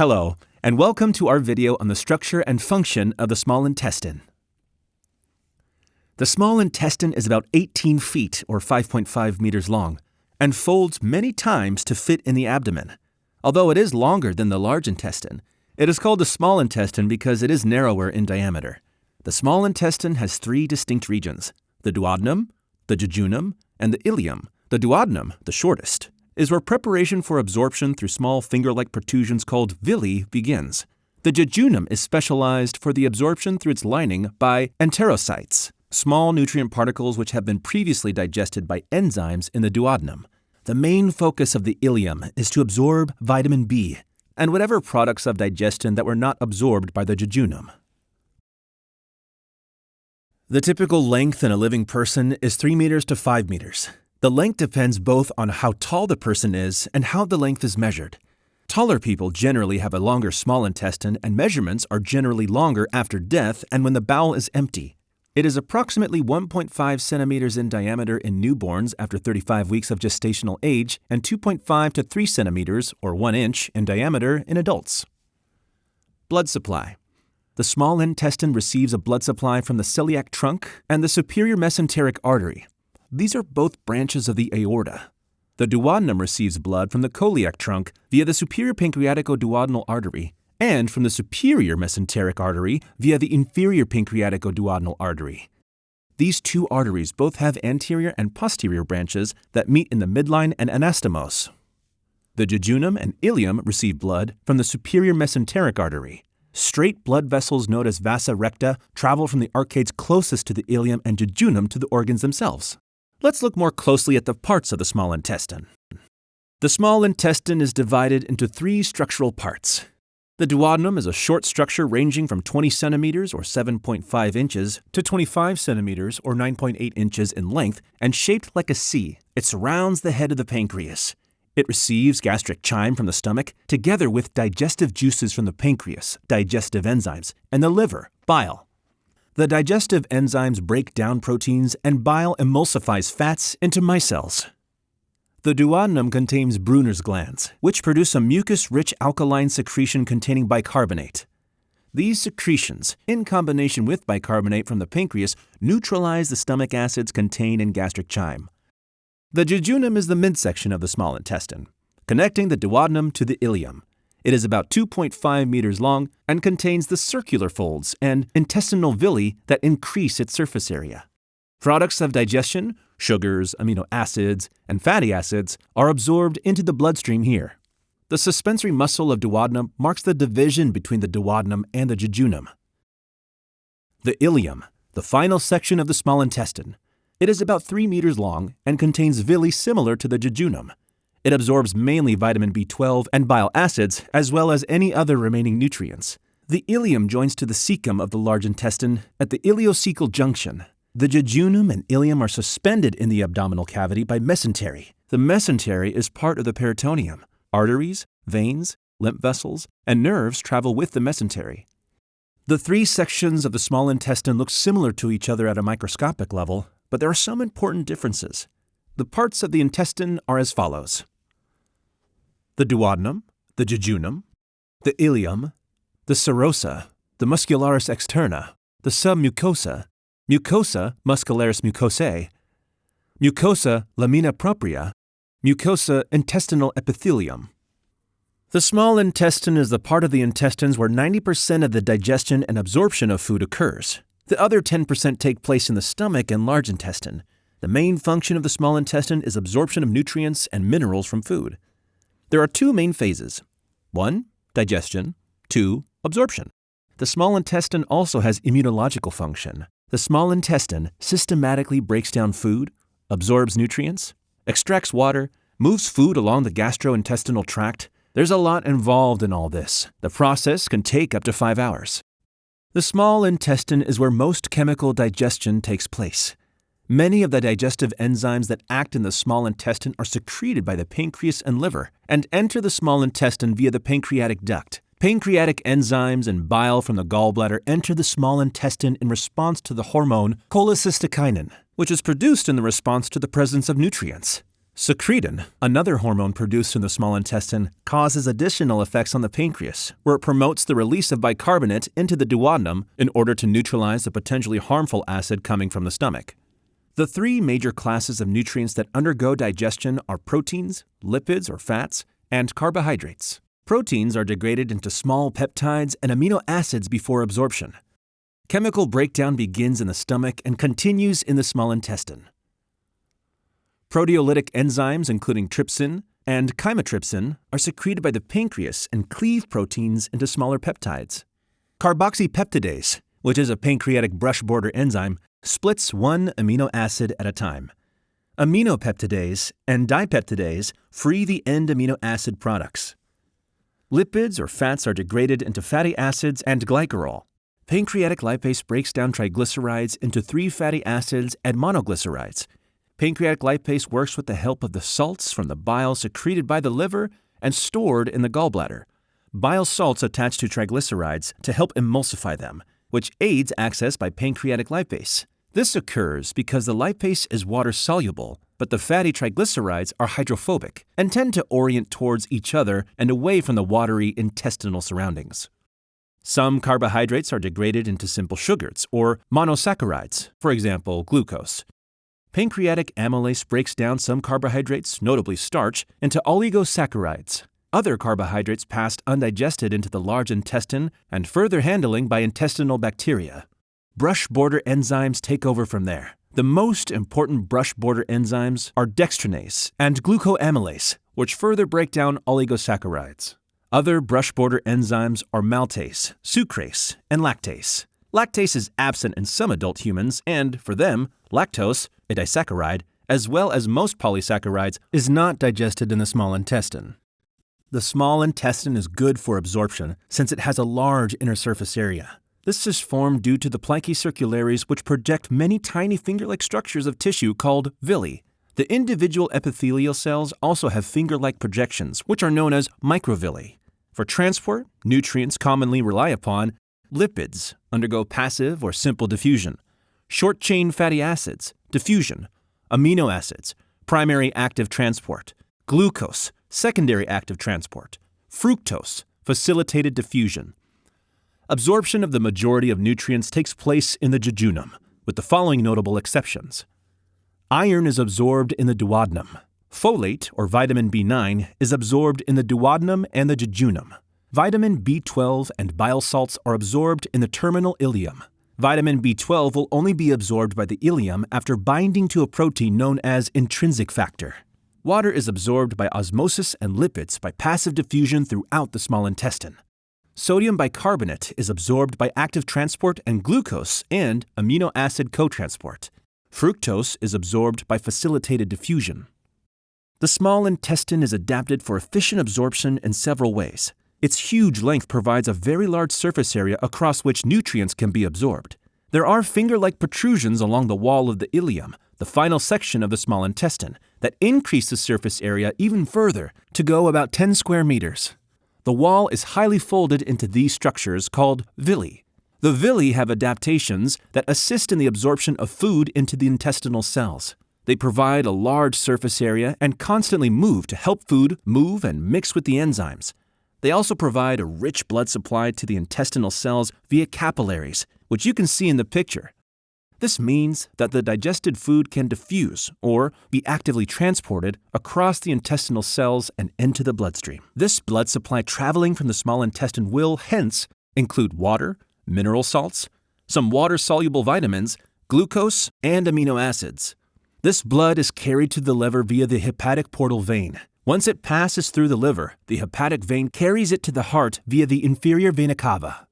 Hello, and welcome to our video on the structure and function of the small intestine. The small intestine is about 18 feet or 5.5 meters long and folds many times to fit in the abdomen. Although it is longer than the large intestine, it is called the small intestine because it is narrower in diameter. The small intestine has three distinct regions: the duodenum, the jejunum, and the ileum. The duodenum, the shortest, is where preparation for absorption through small finger-like protrusions called villi begins. The jejunum is specialized for the absorption through its lining by enterocytes, small nutrient particles which have been previously digested by enzymes in the duodenum. The main focus of the ileum is to absorb vitamin B and whatever products of digestion that were not absorbed by the jejunum. The typical length in a living person is 3 meters to 5 meters. The length depends both on how tall the person is and how the length is measured. Taller people generally have a longer small intestine, and measurements are generally longer after death and when the bowel is empty. It is approximately 1.5 centimeters in diameter in newborns after 35 weeks of gestational age and 2.5 to 3 centimeters or 1 inch in diameter in adults. Blood supply. The small intestine receives a blood supply from the celiac trunk and the superior mesenteric artery. These are both branches of the aorta. The duodenum receives blood from the celiac trunk via the superior pancreatico-duodenal artery and from the superior mesenteric artery via the inferior pancreatico-duodenal artery. These two arteries both have anterior and posterior branches that meet in the midline and anastomose. The jejunum and ileum receive blood from the superior mesenteric artery. Straight blood vessels known as vasa recta travel from the arcades closest to the ileum and jejunum to the organs themselves. Let's look more closely at the parts of the small intestine. The small intestine is divided into three structural parts. The duodenum is a short structure ranging from 20 centimeters or 7.5 inches to 25 centimeters or 9.8 inches in length and shaped like a C. It surrounds the head of the pancreas. It receives gastric chyme from the stomach together with digestive juices from the pancreas, digestive enzymes, and the liver, bile. The digestive enzymes break down proteins and bile emulsifies fats into micelles. The duodenum contains Brunner's glands, which produce a mucus-rich alkaline secretion containing bicarbonate. These secretions, in combination with bicarbonate from the pancreas, neutralize the stomach acids contained in gastric chyme. The jejunum is the midsection of the small intestine, connecting the duodenum to the ileum. It is about 2.5 meters long and contains the circular folds and intestinal villi that increase its surface area. Products of digestion, sugars, amino acids, and fatty acids are absorbed into the bloodstream here. The suspensory muscle of duodenum marks the division between the duodenum and the jejunum. The ileum, the final section of the small intestine. It is about 3 meters long and contains villi similar to the jejunum. It absorbs mainly vitamin B12 and bile acids, as well as any other remaining nutrients. The ileum joins to the cecum of the large intestine at the ileocecal junction. The jejunum and ileum are suspended in the abdominal cavity by mesentery. The mesentery is part of the peritoneum. Arteries, veins, lymph vessels, and nerves travel with the mesentery. The three sections of the small intestine look similar to each other at a microscopic level, but there are some important differences. The parts of the intestine are as follows: the duodenum, the jejunum, the ileum, the serosa, the muscularis externa, the submucosa, mucosa muscularis mucosae, mucosa lamina propria, mucosa intestinal epithelium. The small intestine is the part of the intestines where 90% of the digestion and absorption of food occurs. The other 10% take place in the stomach and large intestine. The main function of the small intestine is absorption of nutrients and minerals from food. There are two main phases. 1. Digestion. 2. Absorption. The small intestine also has immunological function. The small intestine systematically breaks down food, absorbs nutrients, extracts water, moves food along the gastrointestinal tract. There's a lot involved in all this. The process can take up to 5 hours. The small intestine is where most chemical digestion takes place. Many of the digestive enzymes that act in the small intestine are secreted by the pancreas and liver and enter the small intestine via the pancreatic duct. Pancreatic enzymes and bile from the gallbladder enter the small intestine in response to the hormone cholecystokinin, which is produced in the response to the presence of nutrients. Secretin, another hormone produced in the small intestine, causes additional effects on the pancreas, where it promotes the release of bicarbonate into the duodenum in order to neutralize the potentially harmful acid coming from the stomach. The three major classes of nutrients that undergo digestion are proteins, lipids or fats, and carbohydrates. Proteins are degraded into small peptides and amino acids before absorption. Chemical breakdown begins in the stomach and continues in the small intestine. Proteolytic enzymes, including trypsin and chymotrypsin, are secreted by the pancreas and cleave proteins into smaller peptides. Carboxypeptidase, which is a pancreatic brush border enzyme, splits one amino acid at a time. Aminopeptidase and dipeptidase free the end amino acid products. Lipids or fats are degraded into fatty acids and glycerol. Pancreatic lipase breaks down triglycerides into 3 fatty acids and monoglycerides. Pancreatic lipase works with the help of the salts from the bile secreted by the liver and stored in the gallbladder. Bile salts attach to triglycerides to help emulsify them, which aids access by pancreatic lipase. This occurs because the lipase is water-soluble, but the fatty triglycerides are hydrophobic and tend to orient towards each other and away from the watery intestinal surroundings. Some carbohydrates are degraded into simple sugars or monosaccharides, for example, glucose. Pancreatic amylase breaks down some carbohydrates, notably starch, into oligosaccharides. Other carbohydrates passed undigested into the large intestine and further handling by intestinal bacteria. Brush border enzymes take over from there. The most important brush border enzymes are dextrinase and glucoamylase, which further break down oligosaccharides. Other brush border enzymes are maltase, sucrase, and lactase. Lactase is absent in some adult humans, and, for them, lactose, a disaccharide, as well as most polysaccharides, is not digested in the small intestine. The small intestine is good for absorption since it has a large inner surface area. This is formed due to the plicae circulares, which project many tiny finger-like structures of tissue called villi. The individual epithelial cells also have finger-like projections, which are known as microvilli. For transport, nutrients commonly rely upon lipids, undergo passive or simple diffusion, short-chain fatty acids, diffusion, amino acids, primary active transport, glucose, secondary active transport, fructose, facilitated diffusion. Absorption of the majority of nutrients takes place in the jejunum, with the following notable exceptions. Iron is absorbed in the duodenum. Folate, or vitamin B9, is absorbed in the duodenum and the jejunum. Vitamin B12 and bile salts are absorbed in the terminal ileum. Vitamin B12 will only be absorbed by the ileum after binding to a protein known as intrinsic factor. Water is absorbed by osmosis and lipids by passive diffusion throughout the small intestine. Sodium bicarbonate is absorbed by active transport and glucose and amino acid cotransport. Fructose is absorbed by facilitated diffusion. The small intestine is adapted for efficient absorption in several ways. Its huge length provides a very large surface area across which nutrients can be absorbed. There are finger-like protrusions along the wall of the ileum, the final section of the small intestine, that increase the surface area even further to go about 10 square meters. The wall is highly folded into these structures called villi. The villi have adaptations that assist in the absorption of food into the intestinal cells. They provide a large surface area and constantly move to help food move and mix with the enzymes. They also provide a rich blood supply to the intestinal cells via capillaries, which you can see in the picture. This means that the digested food can diffuse or be actively transported across the intestinal cells and into the bloodstream. This blood supply traveling from the small intestine will, hence, include water, mineral salts, some water-soluble vitamins, glucose, and amino acids. This blood is carried to the liver via the hepatic portal vein. Once it passes through the liver, the hepatic vein carries it to the heart via the inferior vena cava.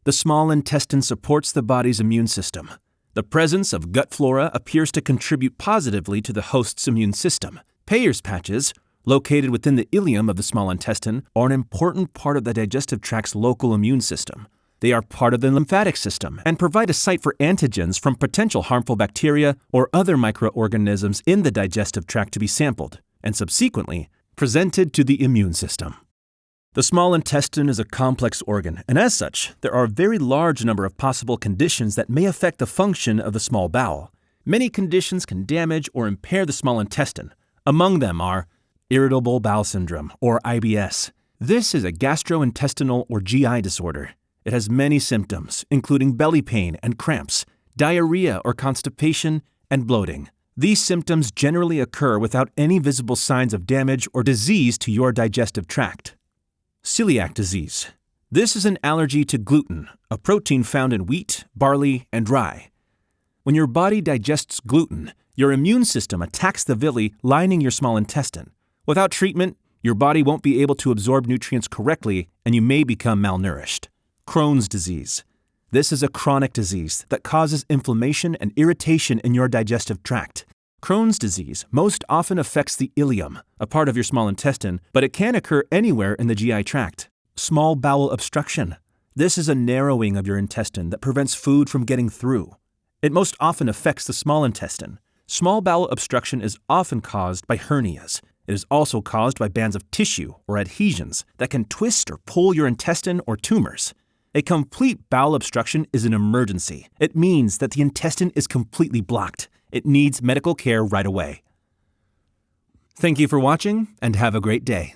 The small intestine supports the body's immune system. The presence of gut flora appears to contribute positively to the host's immune system. Peyer's patches, located within the ileum of the small intestine, are an important part of the digestive tract's local immune system. They are part of the lymphatic system and provide a site for antigens from potential harmful bacteria or other microorganisms in the digestive tract to be sampled and subsequently presented to the immune system. The small intestine is a complex organ, and as such, there are a very large number of possible conditions that may affect the function of the small bowel. Many conditions can damage or impair the small intestine. Among them are irritable bowel syndrome, or IBS. This is a gastrointestinal or GI disorder. It has many symptoms, including belly pain and cramps, diarrhea or constipation, and bloating. These symptoms generally occur without any visible signs of damage or disease to your digestive tract. Celiac disease. This is an allergy to gluten, a protein found in wheat, barley, and rye. When your body digests gluten, your immune system attacks the villi lining your small intestine. Without treatment, your body won't be able to absorb nutrients correctly and you may become malnourished. Crohn's disease. This is a chronic disease that causes inflammation and irritation in your digestive tract. Crohn's disease most often affects the ileum, a part of your small intestine, but it can occur anywhere in the GI tract. Small bowel obstruction. This is a narrowing of your intestine that prevents food from getting through. It most often affects the small intestine. Small bowel obstruction is often caused by hernias. It is also caused by bands of tissue or adhesions that can twist or pull your intestine or tumors. A complete bowel obstruction is an emergency. It means that the intestine is completely blocked. It needs medical care right away. Thank you for watching and have a great day.